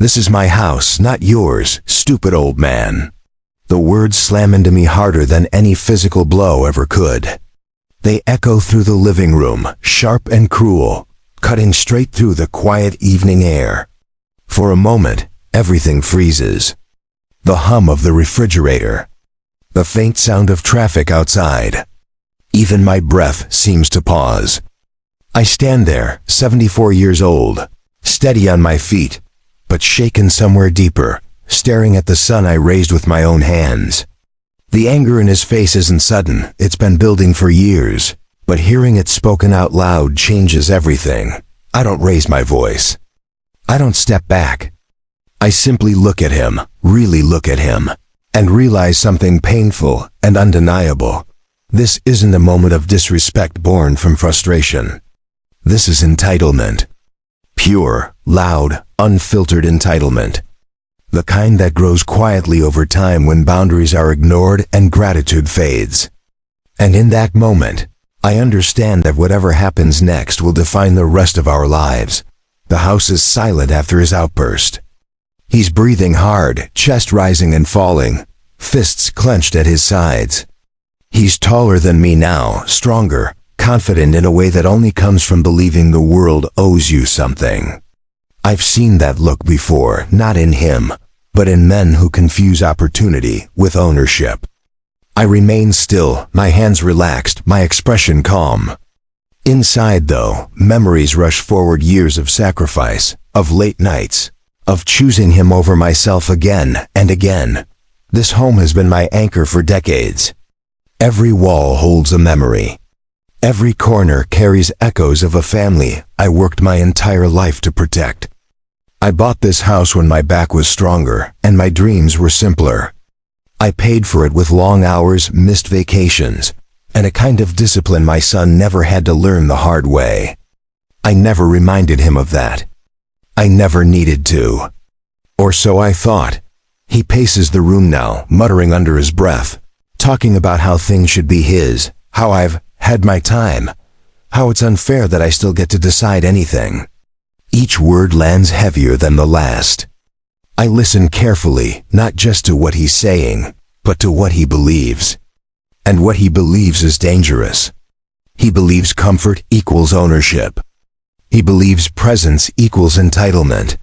This is my house, not yours, stupid old man. The words slam into me harder than any physical blow ever could. They echo through the living room, sharp and cruel, cutting straight through the quiet evening air. For a moment, everything freezes. The hum of the refrigerator. The faint sound of traffic outside. Even my breath seems to pause. I stand there, 74 years old, steady on my feet, but shaken somewhere deeper, staring at the son I raised with my own hands. The anger in his face isn't sudden, it's been building for years, but hearing it spoken out loud changes everything. I don't raise my voice. I don't step back. I simply look at him, really look at him, and realize something painful and undeniable. This isn't a moment of disrespect born from frustration. This is entitlement. Pure, loud, unfiltered entitlement. The kind that grows quietly over time when boundaries are ignored and gratitude fades. And in that moment, I understand that whatever happens next will define the rest of our lives. The house is silent after his outburst. He's breathing hard, chest rising and falling, fists clenched at his sides. He's taller than me now, stronger, confident in a way that only comes from believing the world owes you something. I've seen that look before, not in him, but in men who confuse opportunity with ownership. I remain still, my hands relaxed, my expression calm. Inside, though, memories rush forward, years of sacrifice, of late nights, of choosing him over myself again and again. This home has been my anchor for decades. Every wall holds a memory. Every corner carries echoes of a family I worked my entire life to protect. I bought this house when my back was stronger and my dreams were simpler. I paid for it with long hours, missed vacations, and a kind of discipline my son never had to learn the hard way. I never reminded him of that. I never needed to. Or so I thought. He paces the room now, muttering under his breath, talking about how things should be his, how I've had my time, how it's unfair that I still get to decide anything. Each word lands heavier than the last. I listen carefully, not just to what he's saying, but to what he believes. And what he believes is dangerous. He believes comfort equals ownership. He believes presence equals entitlement.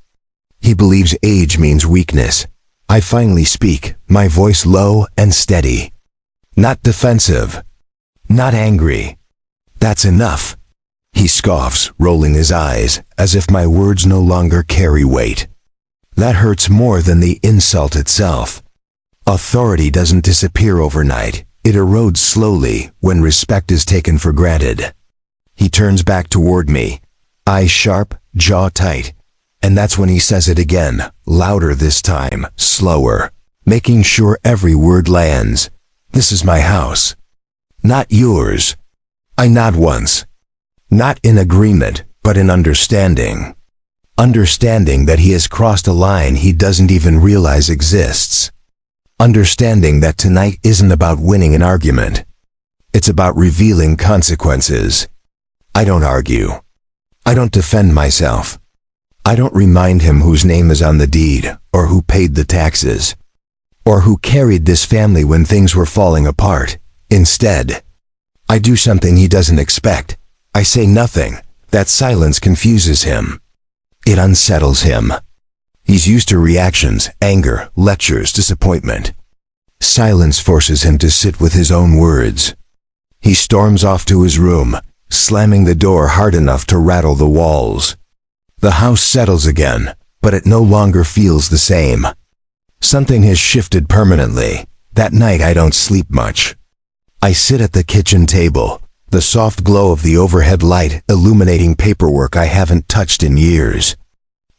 He believes age means weakness. I finally speak, my voice low and steady. Not defensive. Not angry. That's enough. He scoffs, rolling his eyes, as if my words no longer carry weight. That hurts more than the insult itself. Authority doesn't disappear overnight. It erodes slowly when respect is taken for granted. He turns back toward me, eyes sharp, jaw tight, and that's when he says it again, louder this time, slower, making sure every word lands. This is my house. Not yours. I nod once. Not in agreement, but in understanding. Understanding that he has crossed a line he doesn't even realize exists. Understanding that tonight isn't about winning an argument. It's about revealing consequences. I don't argue. I don't defend myself. I don't remind him whose name is on the deed, or who paid the taxes, or who carried this family when things were falling apart. Instead, I do something he doesn't expect. I say nothing. That silence confuses him. It unsettles him. He's used to reactions, anger, lectures, disappointment. Silence forces him to sit with his own words. He storms off to his room, slamming the door hard enough to rattle the walls. The house settles again, but it no longer feels the same. Something has shifted permanently. That night I don't sleep much. I sit at the kitchen table, the soft glow of the overhead light illuminating paperwork I haven't touched in years.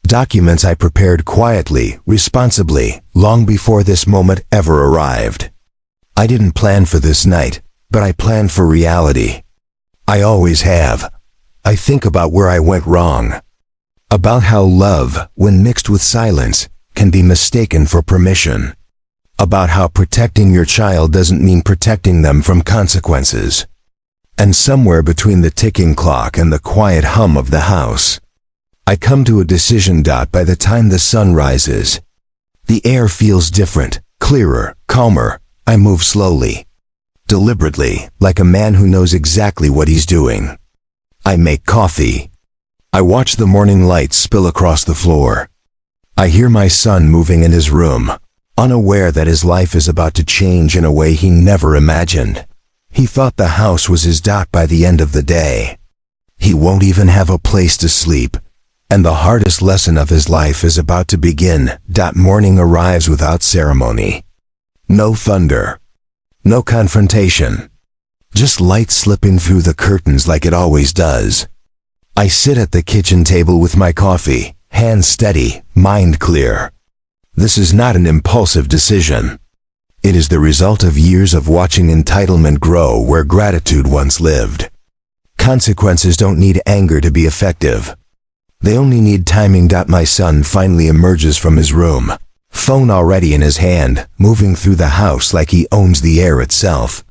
Documents I prepared quietly, responsibly, long before this moment ever arrived. I didn't plan for this night, but I planned for reality. I always have. I think about where I went wrong. About how love, when mixed with silence, can be mistaken for permission. About how protecting your child doesn't mean protecting them from consequences. And somewhere between the ticking clock and the quiet hum of the house, I come to a decision. By the time the sun rises, the air feels different, clearer, calmer. I move slowly, deliberately, like a man who knows exactly what he's doing. I make coffee. I watch the morning light spill across the floor. I hear my son moving in his room, unaware that his life is about to change in a way he never imagined. He thought the house was his. By the end of the day, he won't even have a place to sleep, and the hardest lesson of his life is about to begin. Morning arrives without ceremony. No thunder. No confrontation. Just light slipping through the curtains like it always does. I sit at the kitchen table with my coffee, hands steady, mind clear. This is not an impulsive decision. It is the result of years of watching entitlement grow where gratitude once lived. Consequences don't need anger to be effective. They only need timing. My son finally emerges from his room, phone already in his hand, moving through the house like he owns the air itself.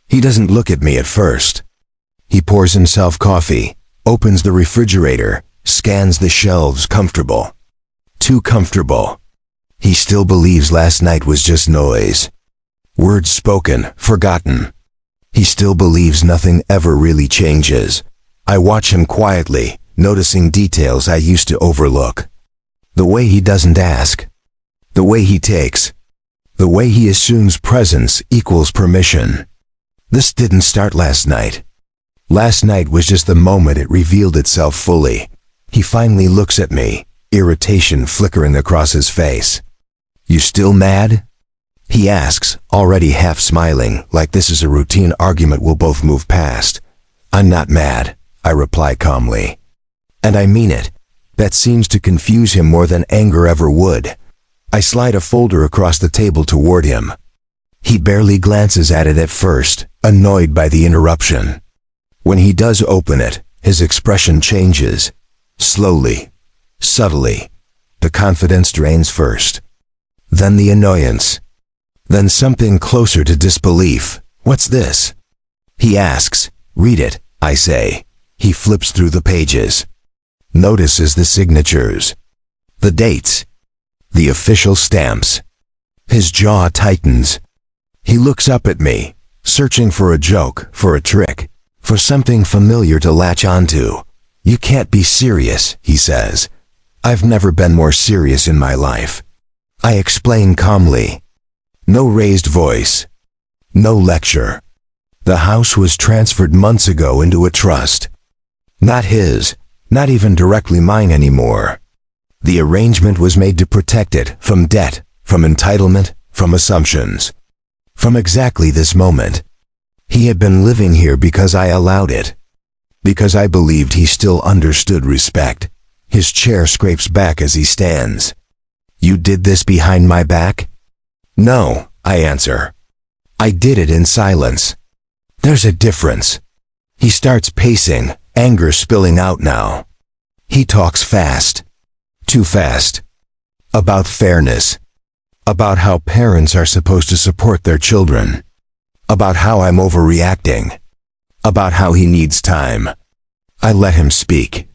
He doesn't look at me at first. He pours himself coffee, opens the refrigerator, scans the shelves. Comfortable. Too comfortable. He still believes last night was just noise. Words spoken, forgotten. He still believes nothing ever really changes. I watch him quietly, noticing details I used to overlook. The way he doesn't ask. The way he takes. The way he assumes presence equals permission. This didn't start last night. Last night was just the moment it revealed itself fully. He finally looks at me, irritation flickering across his face. "You still mad?" he asks, already half smiling, like this is a routine argument we'll both move past. "I'm not mad," I reply calmly. And I mean it. That seems to confuse him more than anger ever would. I slide a folder across the table toward him. He barely glances at it at first, annoyed by the interruption. When he does open it, his expression changes. Slowly, subtly. The confidence drains first. Then the annoyance. Then something closer to disbelief. "What's this?" he asks. "Read it," I say. He flips through the pages. Notices the signatures. The dates. The official stamps. His jaw tightens. He looks up at me, searching for a joke, for a trick, for something familiar to latch onto. "You can't be serious," he says. "I've never been more serious in my life." I explain calmly. No raised voice. No lecture. The house was transferred months ago into a trust. Not his, not even directly mine anymore. The arrangement was made to protect it from debt, from entitlement, from assumptions. From exactly this moment. He had been living here because I allowed it. Because I believed he still understood respect. His chair scrapes back as he stands. "You did this behind my back?" "No," I answer. "I did it in silence." There's a difference. He starts pacing, anger spilling out now. He talks fast. Too fast. About fairness. About how parents are supposed to support their children. About how I'm overreacting. About how he needs time. I let him speak.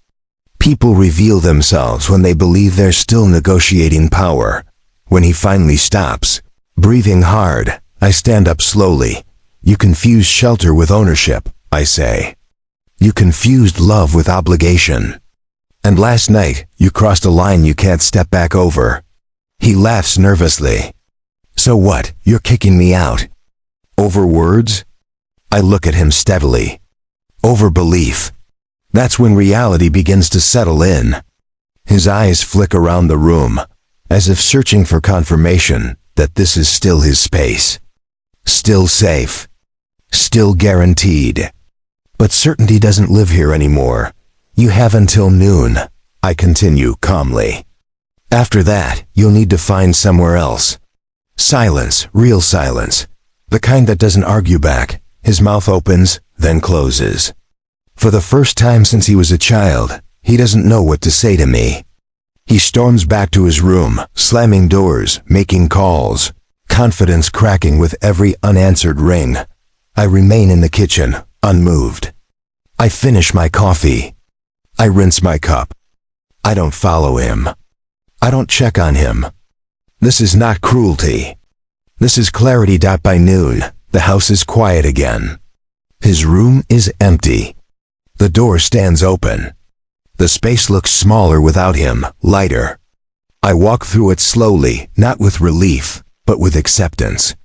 People reveal themselves when they believe they're still negotiating power. When he finally stops, breathing hard, I stand up slowly. "You confuse shelter with ownership," I say. "You confused love with obligation. And last night, you crossed a line you can't step back over." He laughs nervously. "So what, you're kicking me out? Over words?" I look at him steadily. "Over belief." That's when reality begins to settle in. His eyes flick around the room, as if searching for confirmation that this is still his space. Still safe. Still guaranteed. But certainty doesn't live here anymore. "You have until noon," I continue calmly. "After that, you'll need to find somewhere else." Silence, real silence. The kind that doesn't argue back. His mouth opens, then closes. For the first time since he was a child, he doesn't know what to say to me. He storms back to his room, slamming doors, making calls, confidence cracking with every unanswered ring. I remain in the kitchen, unmoved. I finish my coffee. I rinse my cup. I don't follow him. I don't check on him. This is not cruelty. This is clarity. By noon, the house is quiet again. His room is empty. The door stands open. The space looks smaller without him, lighter. I walk through it slowly, not with relief, but with acceptance.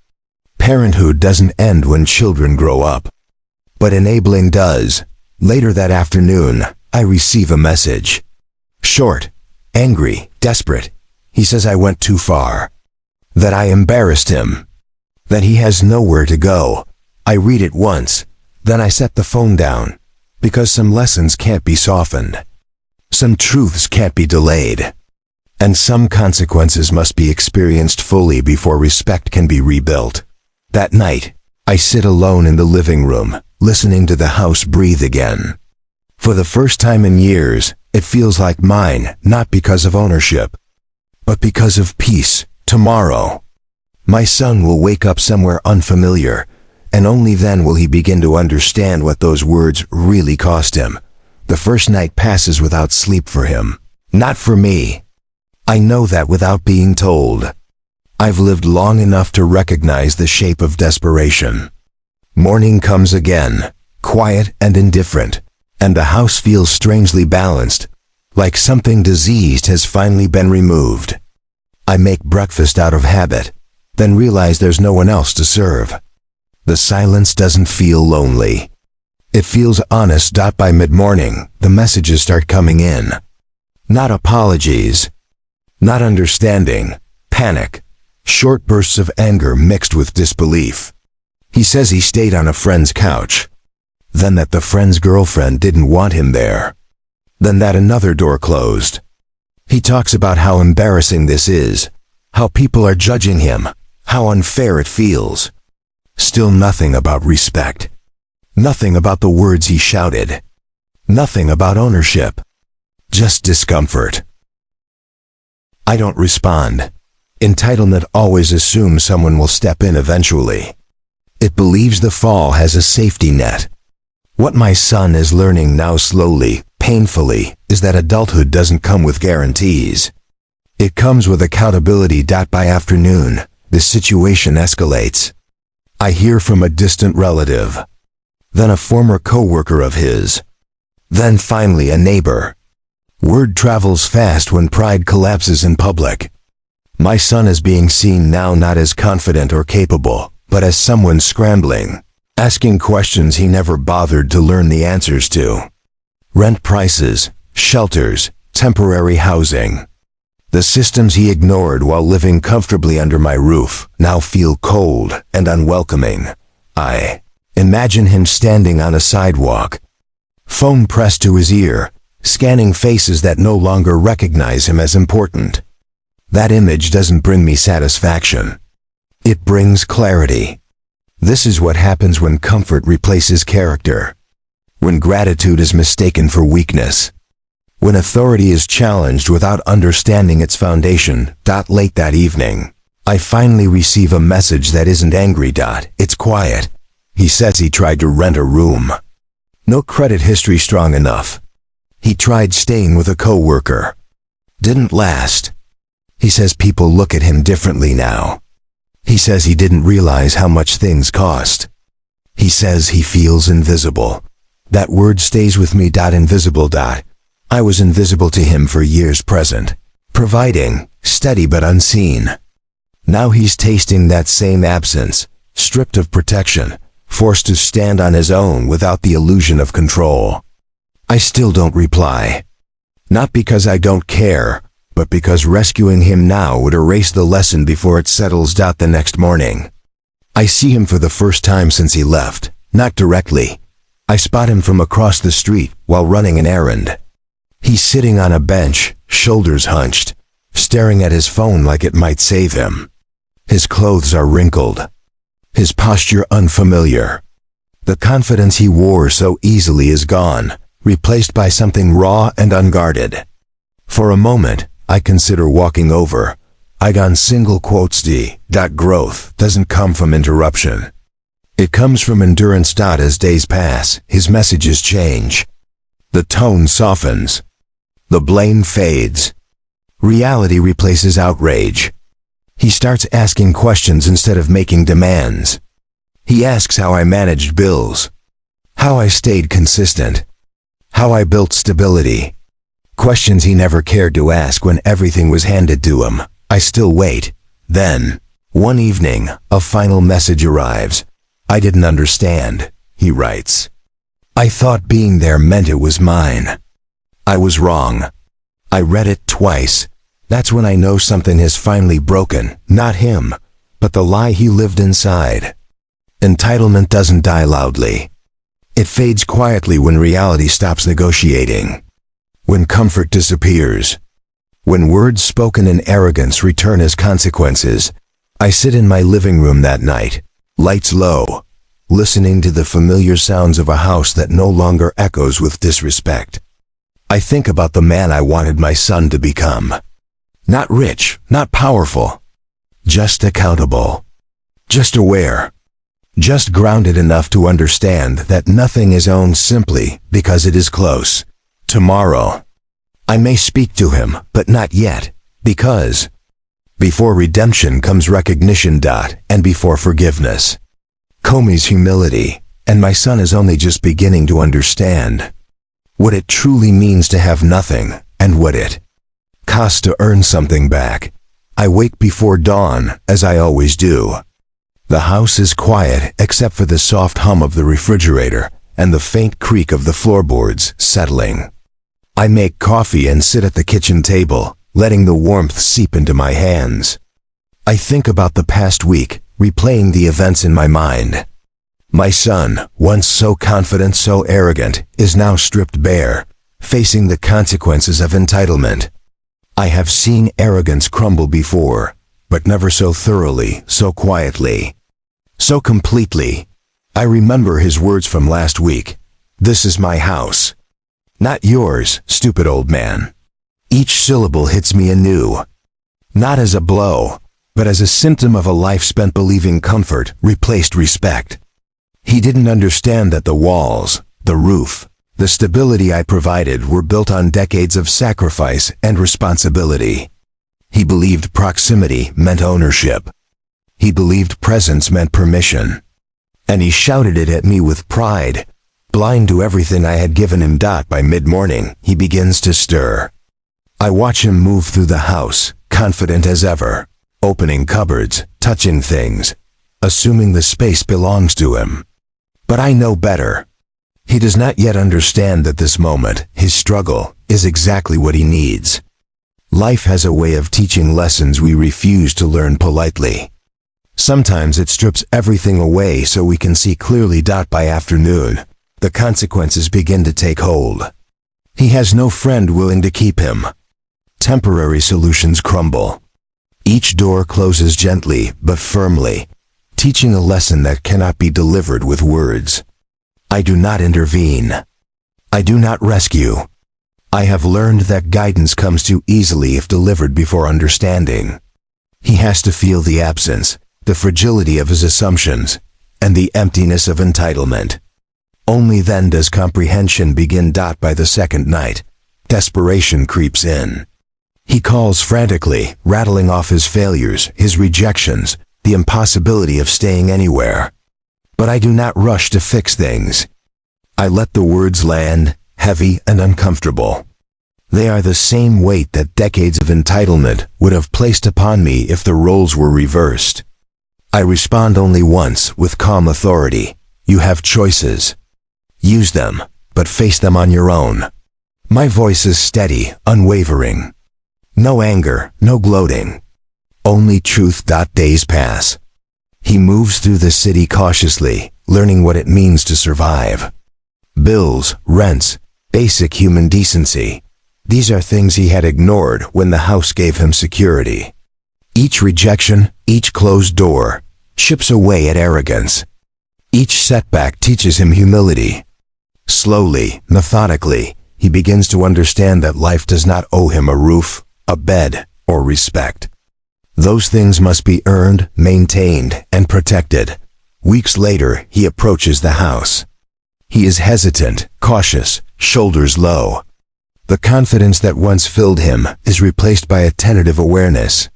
Parenthood doesn't end when children grow up. But enabling does. Later that afternoon, I receive a message. Short, angry, desperate. He says I went too far. That I embarrassed him. That he has nowhere to go. I read it once. Then I set the phone down. Because some lessons can't be softened. Some truths can't be delayed. And some consequences must be experienced fully before respect can be rebuilt. That night, I sit alone in the living room, listening to the house breathe again. For the first time in years, it feels like mine, not because of ownership, but because of peace. Tomorrow, my son will wake up somewhere unfamiliar, and only then will he begin to understand what those words really cost him. The first night passes without sleep for him. Not for me. I know that without being told. I've lived long enough to recognize the shape of desperation. Morning comes again, quiet and indifferent, and the house feels strangely balanced, like something diseased has finally been removed. I make breakfast out of habit, then realize there's no one else to serve. The silence doesn't feel lonely. It feels honest. By mid-morning, the messages start coming in. Not apologies. Not understanding. Panic. Short bursts of anger mixed with disbelief. He says he stayed on a friend's couch. Then that the friend's girlfriend didn't want him there. Then that another door closed. He talks about how embarrassing this is, how people are judging him, how unfair it feels. Still nothing about respect. Nothing about the words he shouted. Nothing about ownership. Just discomfort. I don't respond. Entitlement always assumes someone will step in eventually. It believes the fall has a safety net. What my son is learning now slowly, painfully, is that adulthood doesn't come with guarantees. It comes with accountability. By afternoon, the situation escalates. I hear from a distant relative. Then a former co-worker of his. Then finally a neighbor. Word travels fast when pride collapses in public. My son is being seen now not as confident or capable, but as someone scrambling, asking questions he never bothered to learn the answers to. Rent prices, shelters, temporary housing. The systems he ignored while living comfortably under my roof now feel cold and unwelcoming. I imagine him standing on a sidewalk, phone pressed to his ear, scanning faces that no longer recognize him as important. That image doesn't bring me satisfaction. It brings clarity. This is what happens when comfort replaces character. When gratitude is mistaken for weakness. When authority is challenged without understanding its foundation. Late that evening, I finally receive a message that isn't angry. It's quiet. He says he tried to rent a room. No credit history strong enough. He tried staying with a co-worker. Didn't last. He says people look at him differently now. He says he didn't realize how much things cost. He says he feels invisible. That word stays with me. Invisible. I was invisible to him for years present, providing, steady but unseen. Now he's tasting that same absence, stripped of protection, forced to stand on his own without the illusion of control. I still don't reply. Not because I don't care, but because rescuing him now would erase the lesson before it settles. The next morning, I see him for the first time since he left, not directly. I spot him from across the street while running an errand. He's sitting on a bench, shoulders hunched, staring at his phone like it might save him. His clothes are wrinkled. His posture unfamiliar. The confidence he wore so easily is gone, replaced by something raw and unguarded. For a moment, I consider walking over. Growth doesn't come from interruption. It comes from endurance. As days pass, his messages change. The tone softens. The blame fades. Reality replaces outrage. He starts asking questions instead of making demands. He asks how I managed bills, how I stayed consistent, how I built stability. Questions he never cared to ask when everything was handed to him. I still wait. Then, one evening, a final message arrives. I didn't understand, he writes. I thought being there meant it was mine. I was wrong. I read it twice. That's when I know something has finally broken, not him, but the lie he lived inside. Entitlement doesn't die loudly. It fades quietly when reality stops negotiating. When comfort disappears. When words spoken in arrogance return as consequences. I sit in my living room that night, lights low, listening to the familiar sounds of a house that no longer echoes with disrespect. I think about the man I wanted my son to become. Not rich, not powerful. Just accountable. Just aware. Just grounded enough to understand that nothing is owned simply because it is close. Tomorrow, I may speak to him, but not yet, because before redemption comes recognition. And before forgiveness, Comey's humility, and my son is only just beginning to understand what it truly means to have nothing, and what it costs to earn something back. I wake before dawn, as I always do. The house is quiet except for the soft hum of the refrigerator and the faint creak of the floorboards settling. I make coffee and sit at the kitchen table, letting the warmth seep into my hands. I think about the past week, replaying the events in my mind. My son, once so confident, so arrogant, is now stripped bare, facing the consequences of entitlement. I have seen arrogance crumble before, but never so thoroughly, so quietly, so completely. I remember his words from last week. This is my house. Not yours, stupid old man. Each syllable hits me anew. Not as a blow, but as a symptom of a life spent believing comfort replaced respect. He didn't understand that the walls, the roof, the stability I provided were built on decades of sacrifice and responsibility. He believed proximity meant ownership. He believed presence meant permission. And he shouted it at me with pride. Blind to everything I had given him. By mid-morning, he begins to stir. I watch him move through the house, confident as ever, opening cupboards, touching things, assuming the space belongs to him. But I know better. He does not yet understand that this moment, his struggle, is exactly what he needs. Life has a way of teaching lessons we refuse to learn politely. Sometimes it strips everything away so we can see clearly. By afternoon, the consequences begin to take hold. He has no friend willing to keep him. Temporary solutions crumble. Each door closes gently but firmly, teaching a lesson that cannot be delivered with words. I do not intervene. I do not rescue. I have learned that guidance comes too easily if delivered before understanding. He has to feel the absence, the fragility of his assumptions, and the emptiness of entitlement. Only then does comprehension begin. By the second night, desperation creeps in. He calls frantically, rattling off his failures, his rejections, the impossibility of staying anywhere. But I do not rush to fix things. I let the words land, heavy and uncomfortable. They are the same weight that decades of entitlement would have placed upon me if the roles were reversed. I respond only once with calm authority. You have choices. Use them, but face them on your own. My voice is steady, unwavering. No anger, no gloating. Only truth. Days pass. He moves through the city cautiously, learning what it means to survive. Bills, rents, basic human decency. These are things he had ignored when the house gave him security. Each rejection, each closed door, chips away at arrogance. Each setback teaches him humility. Slowly, methodically, he begins to understand that life does not owe him a roof, a bed, or respect. Those things must be earned, maintained, and protected. Weeks later, he approaches the house. He is hesitant, cautious, shoulders low. The confidence that once filled him is replaced by a tentative awareness.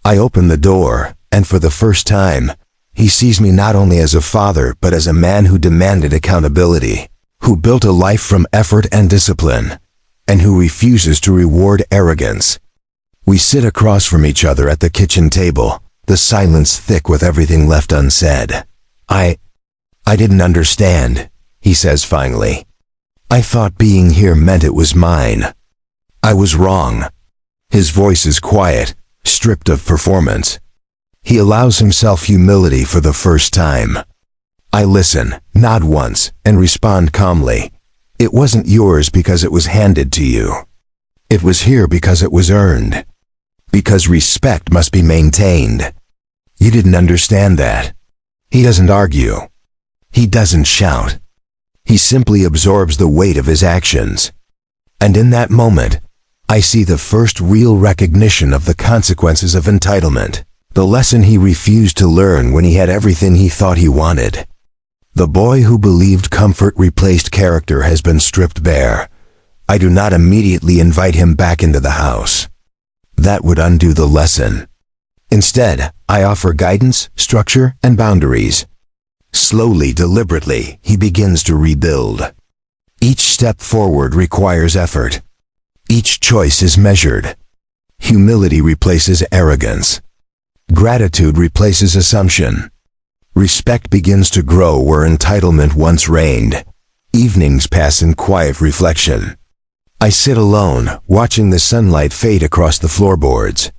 I open the door, and for the first time, he sees me not only as a father but as a man who demanded accountability, who built a life from effort and discipline, and who refuses to reward arrogance. We sit across from each other at the kitchen table, the silence thick with everything left unsaid. I didn't understand, he says finally. I thought being here meant it was mine. I was wrong. His voice is quiet, stripped of performance. He allows himself humility for the first time. I listen, nod once, and respond calmly. It wasn't yours because it was handed to you. It was here because it was earned. Because respect must be maintained. You didn't understand that. He doesn't argue. He doesn't shout. He simply absorbs the weight of his actions. And in that moment, I see the first real recognition of the consequences of entitlement. The lesson he refused to learn when he had everything he thought he wanted. The boy who believed comfort replaced character has been stripped bare. I do not immediately invite him back into the house. That would undo the lesson. Instead, I offer guidance, structure, and boundaries. Slowly, deliberately, he begins to rebuild. Each step forward requires effort. Each choice is measured. Humility replaces arrogance. Gratitude replaces assumption. Respect begins to grow where entitlement once reigned. Evenings pass in quiet reflection. I sit alone, watching the sunlight fade across the floorboards.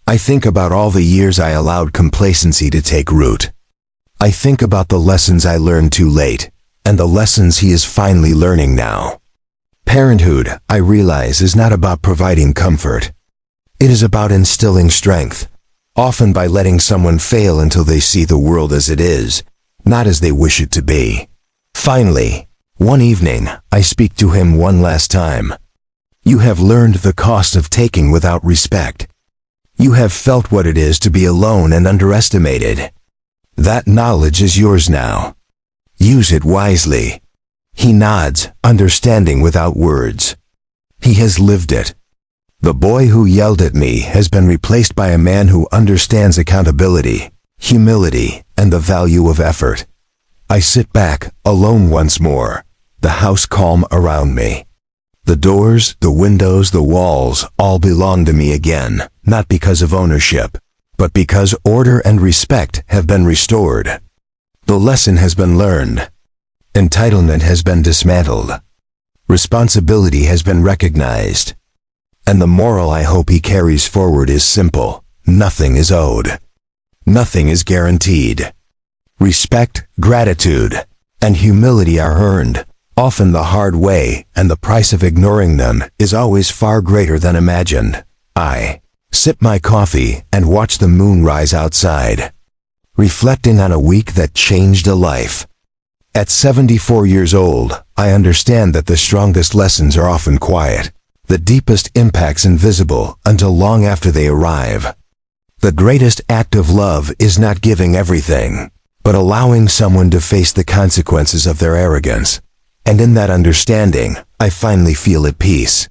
I think about all the years I allowed complacency to take root. I think about the lessons I learned too late, and the lessons he is finally learning now. Parenthood, I realize, is not about providing comfort. It is about instilling strength, often by letting someone fail until they see the world as it is, not as they wish it to be. Finally, one evening, I speak to him one last time. You have learned the cost of taking without respect. You have felt what it is to be alone and underestimated. That knowledge is yours now. Use it wisely. He nods, understanding without words. He has lived it. The boy who yelled at me has been replaced by a man who understands accountability, humility, and the value of effort. I sit back, alone once more, the house calm around me. The doors, the windows, the walls all belong to me again, not because of ownership, but because order and respect have been restored. The lesson has been learned. Entitlement has been dismantled. Responsibility has been recognized. And the moral I hope he carries forward is simple. Nothing is owed. Nothing is guaranteed. Respect, gratitude, and humility are earned, often the hard way, and the price of ignoring them is always far greater than imagined. I sip my coffee and watch the moon rise outside, reflecting on a week that changed a life. At 74 years old, I understand that the strongest lessons are often quiet, the deepest impacts invisible until long after they arrive. The greatest act of love is not giving everything, but allowing someone to face the consequences of their arrogance. And in that understanding, I finally feel at peace.